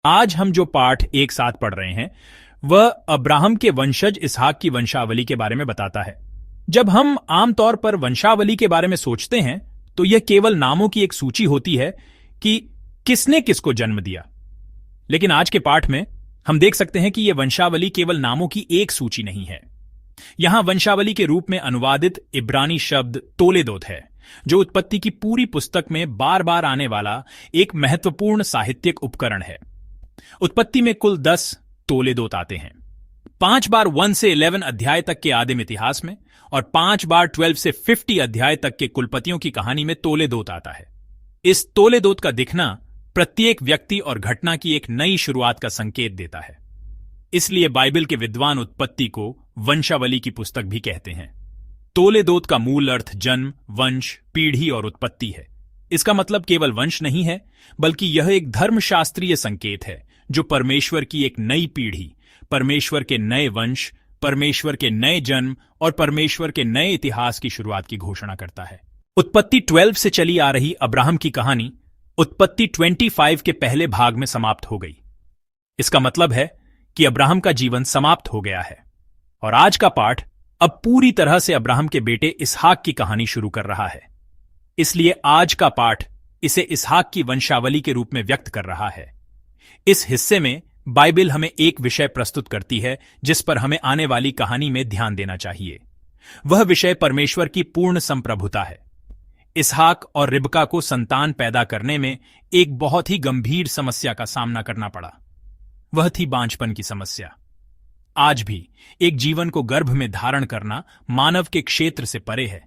आज हम जो पाठ एक साथ पढ़ रहे हैं वह अब्राहम के वंशज इसहाक की वंशावली के बारे में बताता है। जब हम आमतौर पर वंशावली के बारे में सोचते हैं तो यह केवल नामों की एक सूची होती है कि किसने किसको जन्म दिया। लेकिन आज के पाठ में हम देख सकते हैं कि यह वंशावली केवल नामों की एक सूची नहीं है। यहां वंशावली के रूप में अनुवादित इब्रानी शब्द तोलेदोत है, जो उत्पत्ति की पूरी पुस्तक में बार बार आने वाला एक महत्वपूर्ण साहित्यिक उपकरण है। उत्पत्ति में कुल 10 तोलेदोत आते हैं, 5 बार 1 से 11 अध्याय तक के आदिम इतिहास में और 5 बार 12 से 50 अध्याय तक के कुलपतियों की कहानी में तोलेदोत आता है। इस तोलेदोत का दिखना प्रत्येक व्यक्ति और घटना की एक नई शुरुआत का संकेत देता है। इसलिए बाइबल के विद्वान उत्पत्ति को वंशावली की पुस्तक भी कहते हैं। तोलेदोत का मूल अर्थ जन्म, वंश, पीढ़ी और उत्पत्ति है। इसका मतलब केवल वंश नहीं है, बल्कि यह एक धर्मशास्त्रीय संकेत है जो परमेश्वर की एक नई पीढ़ी, परमेश्वर के नए वंश, परमेश्वर के नए जन्म और परमेश्वर के नए इतिहास की शुरुआत की घोषणा करता है। उत्पत्ति 12 से चली आ रही अब्राहम की कहानी उत्पत्ति 25 के पहले भाग में समाप्त हो गई। इसका मतलब है कि अब्राहम का जीवन समाप्त हो गया है और आज का पाठ अब पूरी तरह से अब्राहम के बेटे इसहाक की कहानी शुरू कर रहा है। इसलिए आज का पाठ इसे इसहाक की वंशावली के रूप में व्यक्त कर रहा है। इस हिस्से में बाइबल हमें एक विषय प्रस्तुत करती है जिस पर हमें आने वाली कहानी में ध्यान देना चाहिए। वह विषय परमेश्वर की पूर्ण संप्रभुता है। इसहाक और रिबका को संतान पैदा करने में एक बहुत ही गंभीर समस्या का सामना करना पड़ा। वह थी बांझपन की समस्या। आज भी एक जीवन को गर्भ में धारण करना मानव के क्षेत्र से परे है।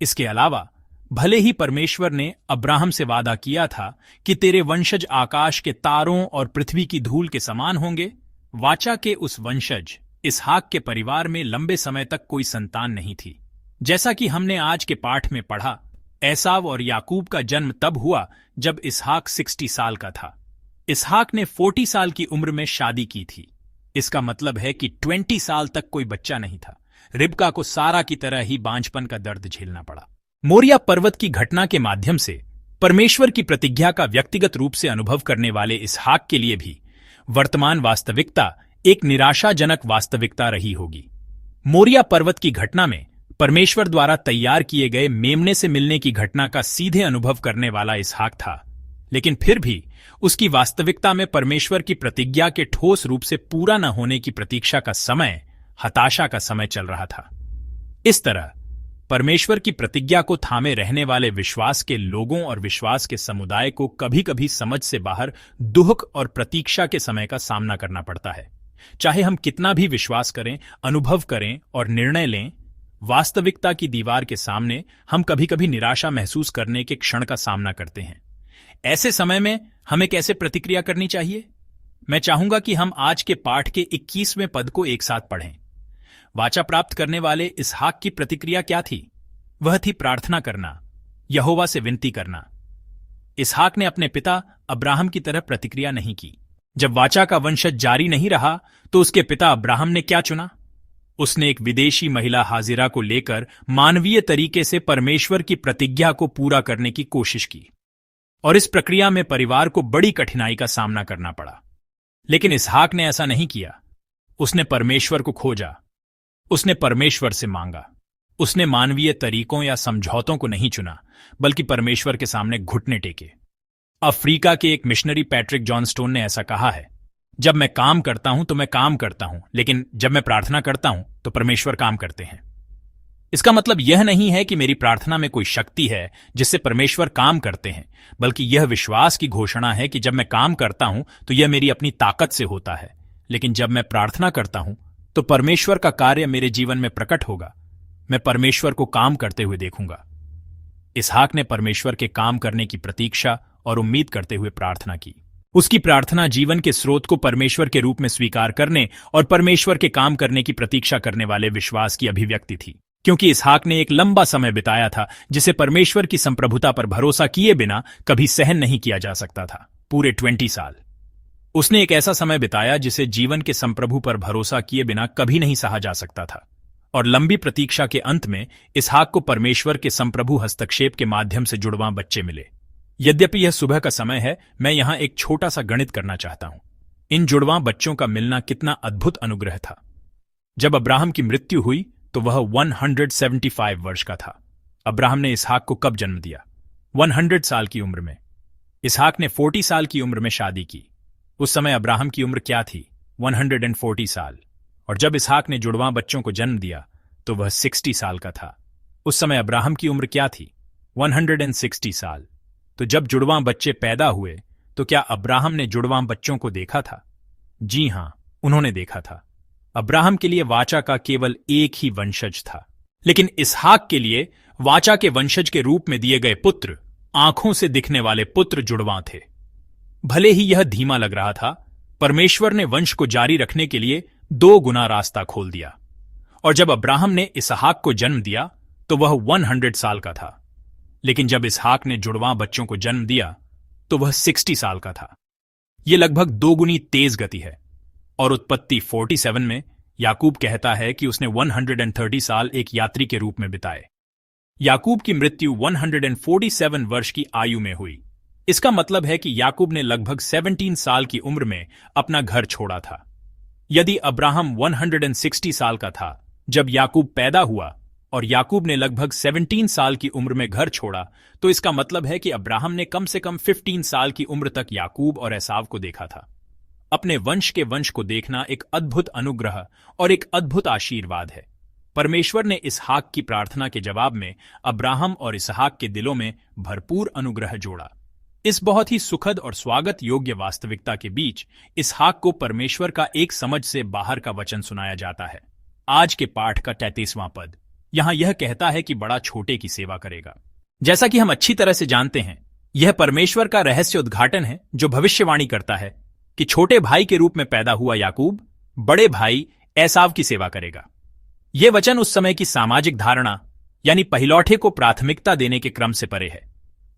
इसके अलावा भले ही परमेश्वर ने अब्राहम से वादा किया था कि तेरे वंशज आकाश के तारों और पृथ्वी की धूल के समान होंगे, वाचा के उस वंशज इसहाक के परिवार में लंबे समय तक कोई संतान नहीं थी। जैसा कि हमने आज के पाठ में पढ़ा, एसाव और याकूब का जन्म तब हुआ जब इसहाक 60 साल का था। इसहाक ने 40 साल की उम्र में शादी की थी। इसका मतलब है कि 20 साल तक कोई बच्चा नहीं था। रिबका को सारा की तरह ही बांझपन का दर्द झेलना पड़ा। मोरिया पर्वत की घटना के माध्यम से परमेश्वर की प्रतिज्ञा का व्यक्तिगत रूप से अनुभव करने वाले इसहाक के लिए भी वर्तमान वास्तविकता एक निराशाजनक वास्तविकता रही होगी। मोरिया पर्वत की घटना में परमेश्वर द्वारा तैयार किए गए मेमने से मिलने की घटना का सीधे अनुभव करने वाला इसहाक था, लेकिन फिर भी उसकी वास्तविकता में परमेश्वर की प्रतिज्ञा के ठोस रूप से पूरा न होने की प्रतीक्षा का समय हताशा का समय चल रहा था। इस तरह परमेश्वर की प्रतिज्ञा को थामे रहने वाले विश्वास के लोगों और विश्वास के समुदाय को कभी-कभी समझ से बाहर दुख और प्रतीक्षा के समय का सामना करना पड़ता है। चाहे हम कितना भी विश्वास करें, अनुभव करें और निर्णय लें, वास्तविकता की दीवार के सामने हम कभी-कभी निराशा महसूस करने के क्षण का सामना करते हैं। ऐसे समय में हमें कैसे प्रतिक्रिया करनी चाहिए? मैं चाहूंगा कि हम आज के पाठ के 21वें पद को एक साथ पढ़ें। वाचा प्राप्त करने वाले इसहाक की प्रतिक्रिया क्या थी? वह थी प्रार्थना करना, यहोवा से विनती करना। इसहाक ने अपने पिता अब्राहम की तरह प्रतिक्रिया नहीं की। जब वाचा का वंशज जारी नहीं रहा तो उसके पिता अब्राहम ने क्या चुना? उसने एक विदेशी महिला हाजिरा को लेकर मानवीय तरीके से परमेश्वर की प्रतिज्ञा को पूरा करने की कोशिश की और इस प्रक्रिया में परिवार को बड़ी कठिनाई का सामना करना पड़ा। लेकिन इसहाक ने ऐसा नहीं किया। उसने परमेश्वर को खोजा, उसने परमेश्वर से मांगा। उसने मानवीय तरीकों या समझौतों को नहीं चुना, बल्कि परमेश्वर के सामने घुटने टेके। अफ्रीका के एक मिशनरी पैट्रिक जॉनस्टोन ने ऐसा कहा है, जब मैं काम करता हूं तो मैं काम करता हूं, लेकिन जब मैं प्रार्थना करता हूं तो परमेश्वर काम करते हैं। इसका मतलब यह नहीं है कि मेरी प्रार्थना में कोई शक्ति है जिससे परमेश्वर काम करते हैं, बल्कि यह विश्वास की घोषणा है कि जब मैं काम करता हूं तो यह मेरी अपनी ताकत से होता है, लेकिन जब मैं प्रार्थना करता हूं तो परमेश्वर का कार्य मेरे जीवन में प्रकट होगा। मैं परमेश्वर को काम करते हुए देखूंगा। इसहाक ने परमेश्वर के काम करने की प्रतीक्षा और उम्मीद करते हुए प्रार्थना की। उसकी प्रार्थना जीवन के स्रोत को परमेश्वर के रूप में स्वीकार करने और परमेश्वर के काम करने की प्रतीक्षा करने वाले विश्वास की अभिव्यक्ति थी, क्योंकि इसहाक ने एक लंबा समय बिताया था जिसे परमेश्वर की संप्रभुता पर भरोसा किए बिना कभी सहन नहीं किया जा सकता था। पूरे 20 साल उसने एक ऐसा समय बिताया जिसे जीवन के संप्रभु पर भरोसा किए बिना कभी नहीं सहा जा सकता था। और लंबी प्रतीक्षा के अंत में इसहाक को परमेश्वर के संप्रभु हस्तक्षेप के माध्यम से जुड़वां बच्चे मिले। यद्यपि यह सुबह का समय है, मैं यहां एक छोटा सा गणित करना चाहता हूं। इन जुड़वां बच्चों का मिलना कितना अद्भुत अनुग्रह था। जब अब्राहम की मृत्यु हुई तो वह 175 वर्ष का था। अब्राहम ने इसहाक को कब जन्म दिया? 100 साल की उम्र में। इसहाक ने 40 साल की उम्र में शादी की। उस समय अब्राहम की उम्र क्या थी? 140 साल। और जब इसहाक ने जुड़वां बच्चों को जन्म दिया तो वह 60 साल का था। उस समय अब्राहम की उम्र क्या थी? 160 साल। तो जब जुड़वां बच्चे पैदा हुए तो क्या अब्राहम ने जुड़वां बच्चों को देखा था? जी हां, उन्होंने देखा था। अब्राहम के लिए वाचा का केवल एक ही वंशज था, लेकिन इसहाक के लिए वाचा के वंशज के रूप में दिए गए पुत्र, आंखों से दिखने वाले पुत्र जुड़वां थे। भले ही यह धीमा लग रहा था, परमेश्वर ने वंश को जारी रखने के लिए 2 गुना रास्ता खोल दिया। और जब अब्राहम ने इसहाक को जन्म दिया तो वह 100 साल का था, लेकिन जब इसहाक ने जुड़वां बच्चों को जन्म दिया तो वह 60 साल का था। यह लगभग 2 गुनी तेज गति है। और उत्पत्ति 47 में याकूब कहता है कि उसने 130 साल एक यात्री के रूप में बिताए। याकूब की मृत्यु 147 वर्ष की आयु में हुई। इसका मतलब है कि याकूब ने लगभग 17 साल की उम्र में अपना घर छोड़ा था। यदि अब्राहम 160 साल का था जब याकूब पैदा हुआ और याकूब ने लगभग 17 साल की उम्र में घर छोड़ा, तो इसका मतलब है कि अब्राहम ने कम से कम 15 साल की उम्र तक याकूब और एसाव को देखा था। अपने वंश के वंश को देखना एक अद्भुत अनुग्रह और एक अद्भुत आशीर्वाद है। परमेश्वर ने इसहाक की प्रार्थना के जवाब में अब्राहम और इसहाक के दिलों में भरपूर अनुग्रह जोड़ा। इस बहुत ही सुखद और स्वागत योग्य वास्तविकता के बीच इसहाक को परमेश्वर का एक समझ से बाहर का वचन सुनाया जाता है। आज के पाठ का 33वां पद यहां यह कहता है कि बड़ा छोटे की सेवा करेगा। जैसा कि हम अच्छी तरह से जानते हैं, यह परमेश्वर का रहस्य उद्घाटन है जो भविष्यवाणी करता है कि छोटे भाई के रूप में पैदा हुआ याकूब बड़े भाई एसाव की सेवा करेगा। यह वचन उस समय की सामाजिक धारणा यानी पहिलौठे को प्राथमिकता देने के क्रम से परे है।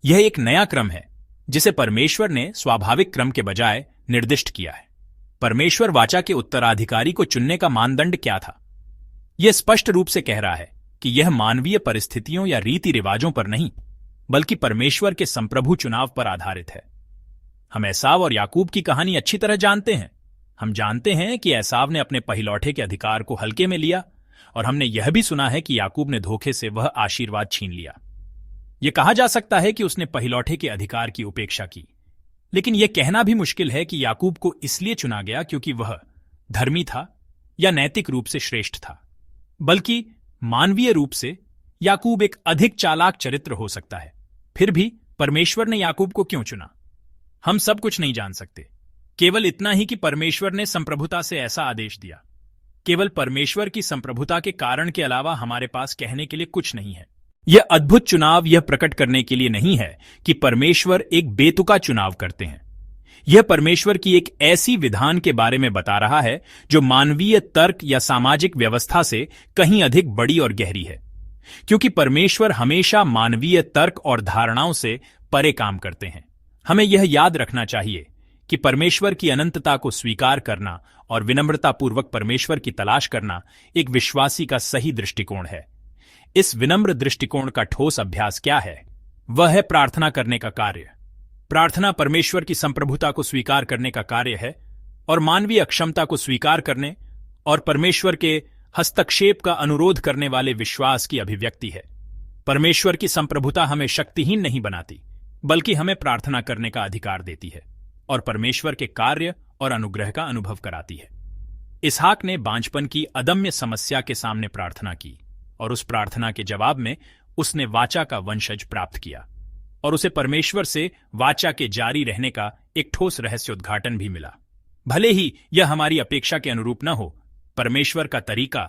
यह एक नया क्रम है जिसे परमेश्वर ने स्वाभाविक क्रम के बजाय निर्दिष्ट किया है। परमेश्वर वाचा के उत्तराधिकारी को चुनने का मानदंड क्या था? यह स्पष्ट रूप से कह रहा है कि यह मानवीय परिस्थितियों या रीति रिवाजों पर नहीं, बल्कि परमेश्वर के संप्रभु चुनाव पर आधारित है। हम एसाव और याकूब की कहानी अच्छी तरह जानते हैं। हम जानते हैं कि एसाव ने अपने पहिलौठे के अधिकार को हल्के में लिया, और हमने यह भी सुना है कि याकूब ने धोखे से वह आशीर्वाद छीन लिया। यह कहा जा सकता है कि उसने पहिलौठे के अधिकार की उपेक्षा की, लेकिन यह कहना भी मुश्किल है कि याकूब को इसलिए चुना गया क्योंकि वह धर्मी था या नैतिक रूप से श्रेष्ठ था, बल्कि मानवीय रूप से याकूब एक अधिक चालाक चरित्र हो सकता है। फिर भी परमेश्वर ने याकूब को क्यों चुना, हम सब कुछ नहीं जान सकते। केवल इतना ही कि परमेश्वर ने संप्रभुता से ऐसा आदेश दिया। केवल परमेश्वर की संप्रभुता के कारण के अलावा हमारे पास कहने के लिए कुछ नहीं है। यह अद्भुत चुनाव यह प्रकट करने के लिए नहीं है कि परमेश्वर एक बेतुका चुनाव करते हैं। यह परमेश्वर की एक ऐसी विधान के बारे में बता रहा है जो मानवीय तर्क या सामाजिक व्यवस्था से कहीं अधिक बड़ी और गहरी है, क्योंकि परमेश्वर हमेशा मानवीय तर्क और धारणाओं से परे काम करते हैं। हमें यह याद रखना चाहिए कि परमेश्वर की अनंतता को स्वीकार करना और विनम्रतापूर्वक परमेश्वर की तलाश करना एक विश्वासी का सही दृष्टिकोण है। इस विनम्र दृष्टिकोण का ठोस अभ्यास क्या है? वह है प्रार्थना करने का कार्य। प्रार्थना परमेश्वर की संप्रभुता को स्वीकार करने का कार्य है और मानवीय अक्षमता को स्वीकार करने और परमेश्वर के हस्तक्षेप का अनुरोध करने वाले विश्वास की अभिव्यक्ति है। परमेश्वर की संप्रभुता हमें शक्तिहीन नहीं बनाती, बल्कि हमें प्रार्थना करने का अधिकार देती है और परमेश्वर के कार्य और अनुग्रह का अनुभव कराती है। इसहाक ने बांझपन की अदम्य समस्या के सामने प्रार्थना की और उस प्रार्थना के जवाब में उसने वाचा का वंशज प्राप्त किया और उसे परमेश्वर से वाचा के जारी रहने का एक ठोस रहस्य उद्घाटन भी मिला। भले ही यह हमारी अपेक्षा के अनुरूप न हो, परमेश्वर का तरीका,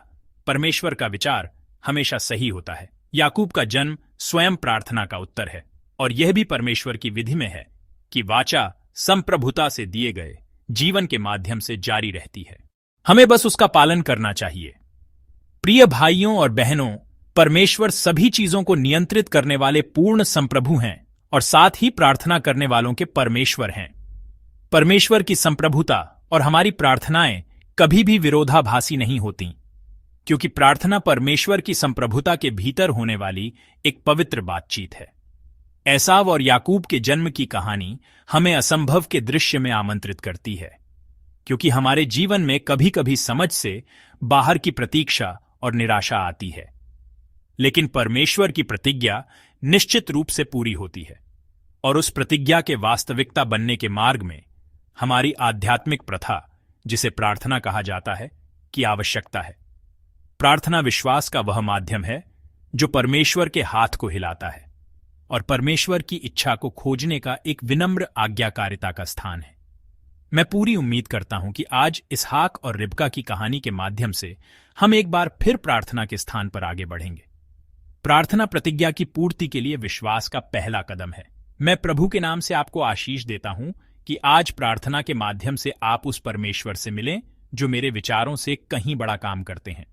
परमेश्वर का विचार हमेशा सही होता है। याकूब का जन्म स्वयं प्रार्थना का उत्तर है और यह भी परमेश्वर की विधि में है कि वाचा संप्रभुता से दिए गए जीवन के माध्यम से जारी रहती है। हमें बस उसका पालन करना चाहिए। प्रिय भाइयों और बहनों, परमेश्वर सभी चीजों को नियंत्रित करने वाले पूर्ण संप्रभु हैं और साथ ही प्रार्थना करने वालों के परमेश्वर हैं। परमेश्वर की संप्रभुता और हमारी प्रार्थनाएं कभी भी विरोधाभासी नहीं होती, क्योंकि प्रार्थना परमेश्वर की संप्रभुता के भीतर होने वाली एक पवित्र बातचीत है। एसाव और याकूब के जन्म की कहानी हमें असंभव के दृश्य में आमंत्रित करती है। क्योंकि हमारे जीवन में कभी कभी समझ से बाहर की प्रतीक्षा और निराशा आती है, लेकिन परमेश्वर की प्रतिज्ञा निश्चित रूप से पूरी होती है और उस प्रतिज्ञा के वास्तविकता बनने के मार्ग में हमारी आध्यात्मिक प्रथा, जिसे प्रार्थना कहा जाता है, की आवश्यकता है। प्रार्थना विश्वास का वह माध्यम है जो परमेश्वर के हाथ को हिलाता है और परमेश्वर की इच्छा को खोजने का एक विनम्र आज्ञाकारिता का स्थान है। मैं पूरी उम्मीद करता हूं कि आज इसहाक और रिबका की कहानी के माध्यम से हम एक बार फिर प्रार्थना के स्थान पर आगे बढ़ेंगे। प्रार्थना प्रतिज्ञा की पूर्ति के लिए विश्वास का पहला कदम है। मैं प्रभु के नाम से आपको आशीष देता हूं कि आज प्रार्थना के माध्यम से आप उस परमेश्वर से मिलें जो मेरे विचारों से कहीं बड़ा काम करते हैं।